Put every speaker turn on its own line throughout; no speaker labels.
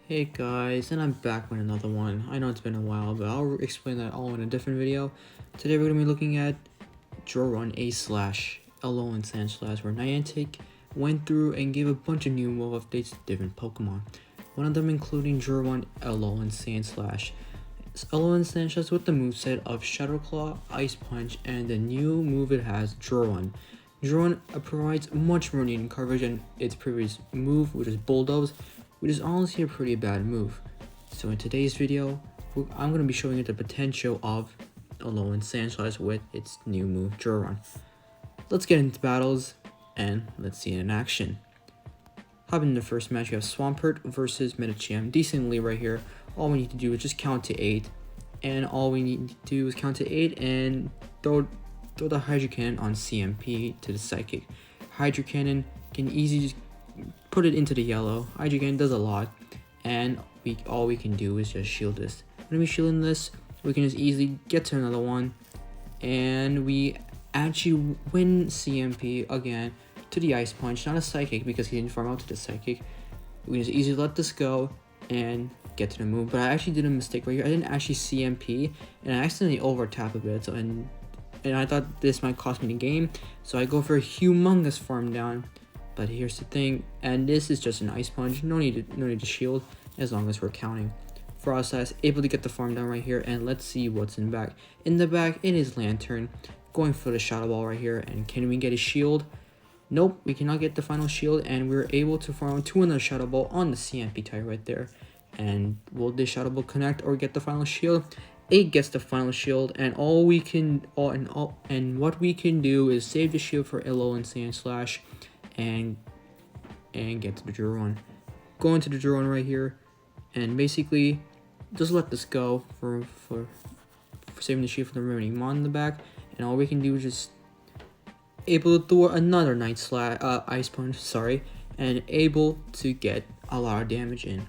Hey guys, and I'm back with another one. I know it's been a while, but I'll explain that all in a different video. Today we're going to be looking at Alolan Alolan Sandslash, where Niantic went through and gave a bunch of new move updates to different Pokemon. One of them including Alolan Sandslash. Alolan Sandslash with the moveset of Shadow Claw, Ice Punch, and the new move it has, Juron. Juron provides much more needed coverage than its previous move, which is Bulldoze, which is honestly a pretty bad move. So in today's video, I'm going to be showing you the potential of Alolan Sandslash with its new move, Juron. Let's get into battles, and let's see it in action. Hopping in the first match, we have Swampert versus Minichem. Decently right here, all we need to do is just count to 8. And all we need to do is count to 8 and throw the Hydro Cannon on CMP to the Psychic. Hydro Cannon can easily just put it into the yellow. Hydro Cannon does a lot, and all we can do is just shield this. When we shielding this, we can just easily get to another one, and we actually win CMP again to the Ice Punch, not a Psychic because he didn't farm out to the Psychic. We can just easily let this go and get to the move. But I actually did a mistake right here. I didn't actually CMP, and I accidentally over tap a bit. So and I thought this might cost me the game, so I go for a humongous farm down. But here's the thing, and this is just an Ice Punch. No need to shield as long as we're counting. Froslass able to get the farm down right here, and let's see what's in the back. In the back, it is Lantern going for the Shadow Ball right here, and can we get a shield? Nope, we cannot get the final shield, and we're able to farm to another Shadow Ball on the CMP type right there. And will this Shadow Ball connect or get the final shield? It gets the final shield, and what we can do is save the shield for Alolan Sandslash and get to the Juron. Go into the Juron right here, and basically just let this go for saving the shield for the remaining mon in the back, and all we can do is just able to throw another Ice Punch, and able to get a lot of damage in.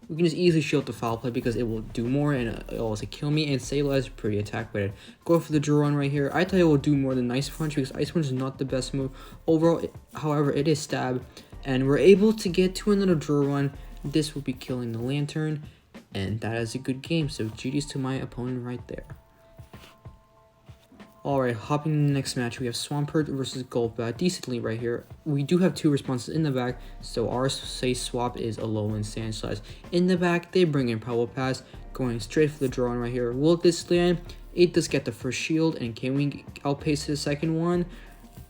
We can just easily shield the foul play because it will do more, and it'll also kill me and stabilize pretty attack with it. Go for the Juron right here. I thought it will do more than Ice Punch because Ice Punch is not the best move overall. However, it is stab, and we're able to get to another Juron. This will be killing the Lantern, and that is a good game. So GG's to my opponent right there. Alright, hopping in the next match, we have Swampert versus Goldberg. Decently right here. We do have 2 responses in the back, so our swap is Alolan Sandslash. In the back, they bring in Power Pass, going straight for the Juron right here. Will this land? It does get the first shield, and can we outpace to the second one?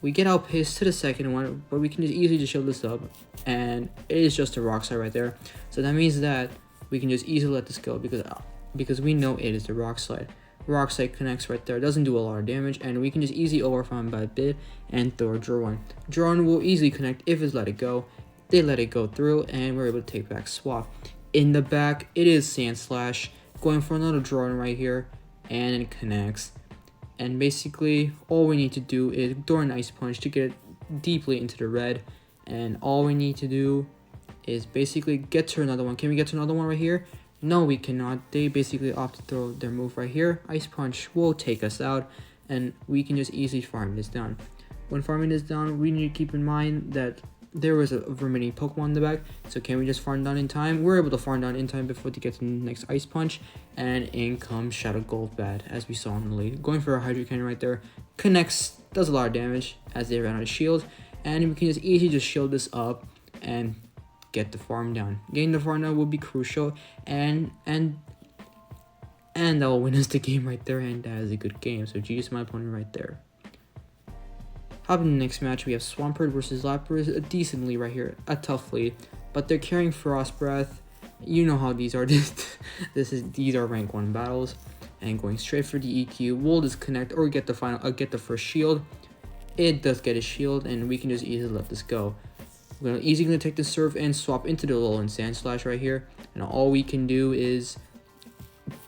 We get outpaced to the second one, but we can just easily just shield this up, and it is just a Rock Slide right there. So that means that we can just easily let this go because we know it is the Rock Slide. Rock Slide connects right there, doesn't do a lot of damage, and we can just easily overfarm by a bit and throw a Juron. Juron will easily connect if it's let it go. They let it go through, and we're able to take back swap. In the back, it is Sandslash going for another Juron right here, and it connects. And basically, all we need to do is throw an Ice Punch to get it deeply into the red, and all we need to do is basically get to another one. Can we get to another one right here? No, we cannot. They basically opt to throw their move right here. Ice Punch will take us out, and we can just easily farm this down. When farming this down, we need to keep in mind that there was a remaining Pokemon in the back, so can we just farm down in time? We're able to farm down in time before to get to the next Ice Punch, and in comes Shadow Goldberg, as we saw in the lead. Going for a Hydro Cannon right there, connects, does a lot of damage as they ran out of shield, and we can just easily just shield this up and get the farm down. Getting the farm down will be crucial, and that will win us the game right there, and that is a good game. So GG's my opponent right there. Hopping in the next match, we have Swampert versus Lapras. Decently right here, a tough lead, but they're carrying Frost Breath. You know how these are. These are rank 1 battles, and going straight for the EQ. Will this connect or get the first shield? It does get a shield, and we can just easily let this go. We're easily going to take the Surf and swap into the Alolan Sandslash right here. And all we can do is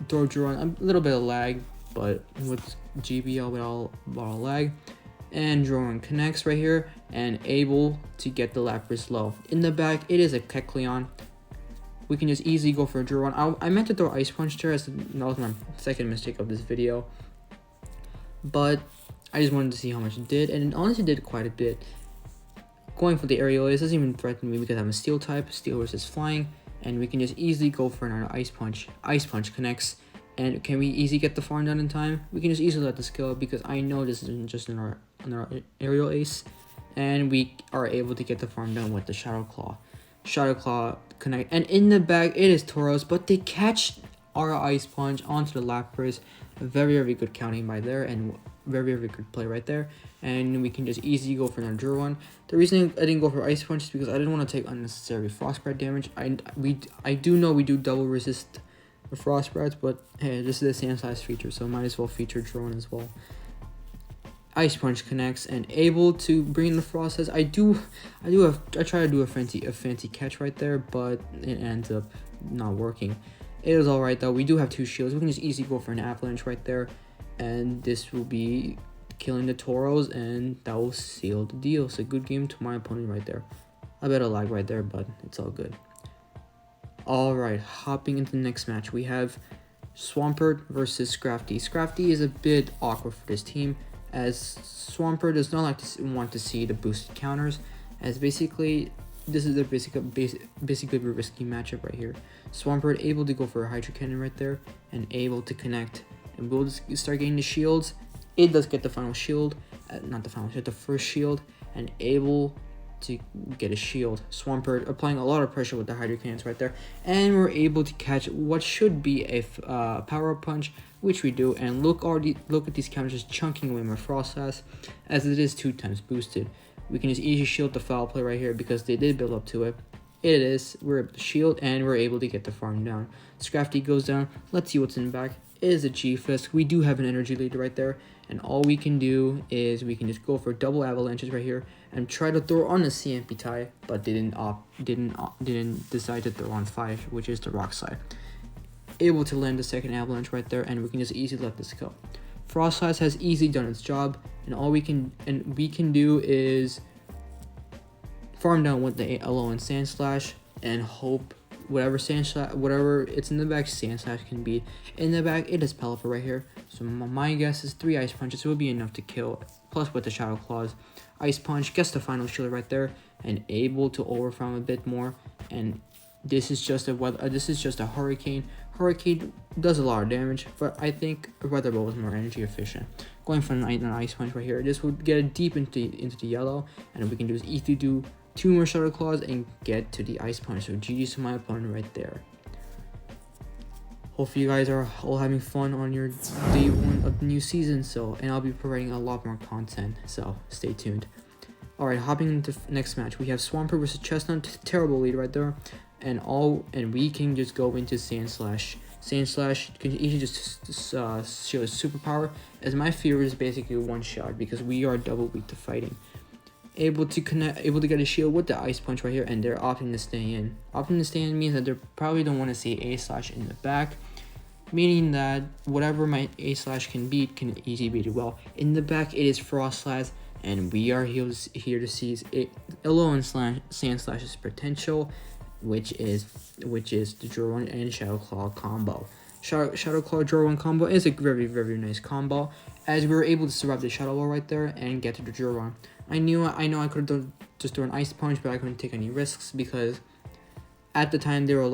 throw Juron. A little bit of lag, but with GBL without lag. And Juron connects right here and able to get the Lapras low. In the back, it is a Kecleon. We can just easily go for a Juron. I meant to throw Ice Punch there, as that was my second mistake of this video. But I just wanted to see how much it did, and it honestly did quite a bit. Going for the aerial, it doesn't even threaten me because I'm a steel type. Steel versus flying. and we can just easily go for another Ice Punch. Ice Punch connects, and can we easily get the farm done in time? We can just easily let this go because I know this isn't just another aerial ace, and we are able to get the farm done with the Shadow Claw. Shadow Claw connect, and in the back it is Tauros, but they catch our Ice Punch onto the Lapras. Very good counting by there, and very good play right there. And we can just easily go for another draw one. The reason I didn't go for Ice Punch is because I didn't want to take unnecessary Frostbite damage. I do know we do double resist the Frostbites, but hey, this is a Sandslash feature, so might as well feature drone as well. Ice Punch connects and able to bring in the Froslass. I try to do a fancy catch right there, but it ends up not working. It is alright though. We do have 2 shields. We can just easily go for an Avalanche right there, and this will be killing the Tauros, and that will seal the deal. It's a good game to my opponent right there. I bet a lag right there, but it's all good. Alright, hopping into the next match, we have Swampert versus Crafty. Crafty is a bit awkward for this team, as Swampert does not like to want to see the boosted counters, as basically this is a basically a risky matchup right here. Swampert able to go for a Hydro Cannon right there, and able to connect, and we'll just start getting the shields. It does get the final shield, not the final shield, the first shield, and able to get a shield. Swampert applying a lot of pressure with the Hydro Cannons right there, and we're able to catch what should be a power up punch, which we do. And look at these counters just chunking away my Froslass, as it is 2 times boosted. We can just easily shield the foul play right here because they did build up to it. We're able to shield, and we're able to get the farm down. Crafty goes down. Let's see what's in the back. It is a G-Fisk. We do have an energy lead right there, and all we can do is we can just go for double avalanches right here and try to throw on a CMP tie, but they didn't decide to throw on 5, which is the rock slide. Able to land the second avalanche right there, and we can just easily let this go. Froslass has easily done its job, and all we can do is farm down with the Alolan Sandslash and hope whatever it's in the back Sandslash can beat. In the back it is Pelipper right here, so my guess is 3 Ice Punches will be enough to kill, plus with the Shadow Claws. Ice Punch gets the final shield right there, and able to overfarm a bit more. And this is just a Hurricane. Hurricane does a lot of damage, but I think a Weather Ball was more energy efficient. Going for an Ice Punch right here, this would get it deep into the yellow, and we can do is easily do 2 more Shadow Claws and get to the Ice Punch. So GG's to my opponent right there. Hopefully you guys are all having fun on your day 1 of the new season. And I'll be providing a lot more content, so stay tuned. Alright, hopping into the next match, we have Swampert versus Chestnut. Terrible lead right there. And we can just go into Sandslash. Sandslash can easily just show his superpower, as my fear is basically one shot because we are double weak to fighting. Able to get a shield with the Ice Punch right here, and they're opting to stay in. Opting to stay in means that they probably don't want to see A-Slash in the back, meaning that whatever my A-Slash can beat can easily beat it well. In the back it is Froslass, and we are here to seize Alolan Sandslash's potential, which is the Draw 1 and Shadow Claw combo. Shadow Claw Draw 1 combo is a very nice combo, as we were able to survive the Shadow Ball right there and get to the Draw 1. I know I could have just thrown an Ice Punch, but I couldn't take any risks because at the time there was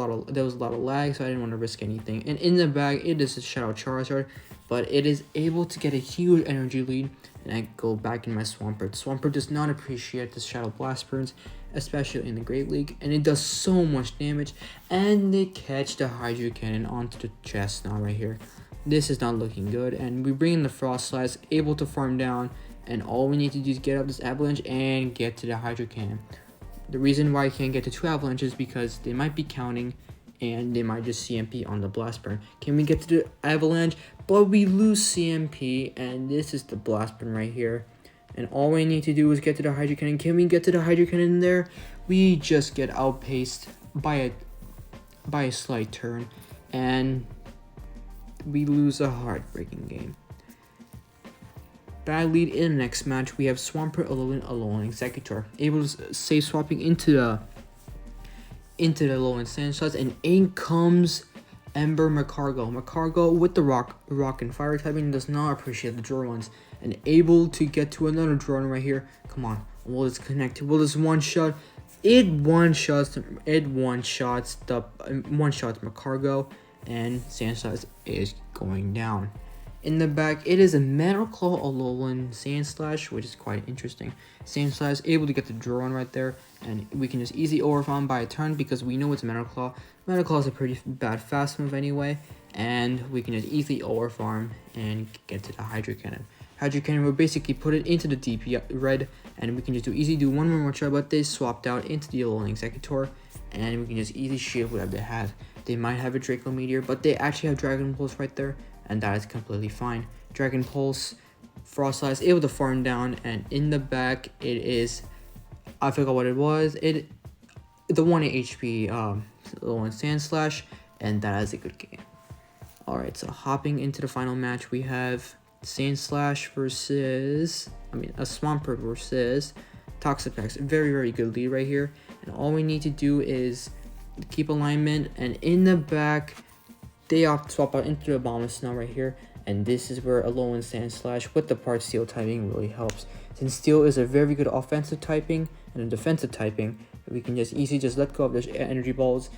a lot of lag, so I didn't want to risk anything. And in the bag it is a Shadow Charizard, but it is able to get a huge energy lead, and I go back in my Swampert. Swampert does not appreciate the Shadow Blast burns, especially in the Great League, and it does so much damage, and they catch the Hydro Cannon onto the Chestnut right here. This is not looking good, and we bring in the Froslass, able to farm down, and all we need to do is get out this Avalanche and get to the Hydro Cannon. The reason why I can't get to 2 Avalanches is because they might be counting, and they might just CMP on the Blast Burn. Can we get to the Avalanche? But we lose CMP, and this is the Blast Burn right here. And all we need to do is get to the Hydro Cannon. Can we get to the Hydro Cannon there? We just get outpaced by a slight turn, and we lose a heartbreaking game. Bad lead in the next match, we have Swampert Alolan Executor, able to save swapping into the Alolan Sandslash, and in comes Ember Macargo. Macargo with the rock and fire typing does not appreciate the draw ones, and able to get to another draw right here. Come on, will this connect? Will this one shot? It one-shots Macargo, and Sandslash is going down. In the back, it is a Metal Claw Alolan Sandslash, which is quite interesting. Sandslash able to get the draw on right there, and we can just easy overfarm by a turn because we know it's Metal Claw. Metal Claw is a pretty bad fast move anyway, and we can just easily overfarm and get to the Hydro Cannon. Hydro Cannon will basically put it into the DP red, and we can just do one more try, but they swapped out into the Alolan Executor, and we can just easily shield whatever they have. They might have a Draco Meteor, but they actually have Dragon Pulse right there, and that is completely fine. Dragon Pulse, Froslass able to farm down, and in the back it is, I forgot what it was, the 1 HP Alolan Sandslash, and that is a good game. Alright, so hopping into the final match, we have Sandslash versus, a Swampert versus Toxapex. Very, very good lead right here, and all we need to do is keep alignment, and in the back, they swap out into the Abomasnow right here, and this is where Alolan Sandslash with the part Steel typing really helps. Since Steel is a very good offensive typing and a defensive typing, we can just easily let go of those energy balls.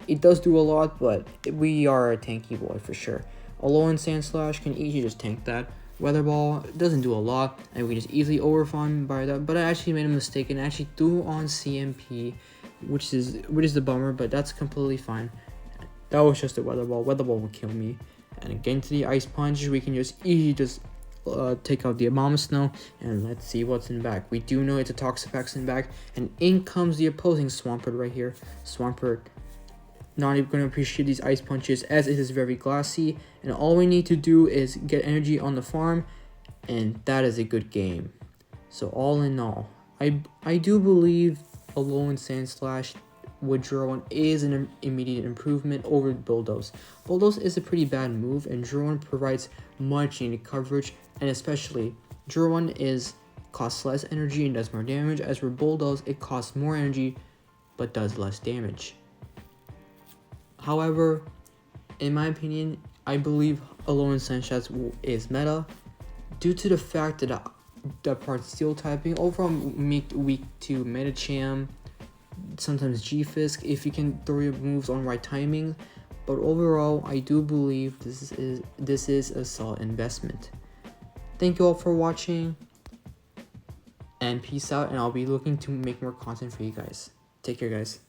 It does do a lot, but we are a tanky boy for sure. Alolan Sandslash can easily just tank that. Weather Ball doesn't do a lot, and we can just easily overfarm by that, but I actually made a mistake and actually threw on CMP, which is the bummer, but that's completely fine. That was just a Weather Ball. Weather Ball will kill me. And again to the Ice Punch, we can just easily take out the Abomasnow, and let's see what's in back. We do know it's a Toxapex in back, and in comes the opposing Swampert right here. Swampert not even going to appreciate these Ice Punches as it is very glassy, and all we need to do is get energy on the farm, and that is a good game. So all in all, I do believe Alolan Sandslash with Drawn is an immediate improvement over Bulldoze. Bulldoze is a pretty bad move, and Drawn provides much needed coverage, and especially Drawn costs less energy and does more damage, as for Bulldoze it costs more energy but does less damage. However, in my opinion, I believe Alolan Sandslash is meta due to the fact that the part Steel typing overall make weak to Minichem, sometimes G-Fisk if you can throw your moves on right timing, but overall I do believe this is a solid investment. Thank you all for watching, and peace out, and I'll be looking to make more content for you guys. Take care, guys.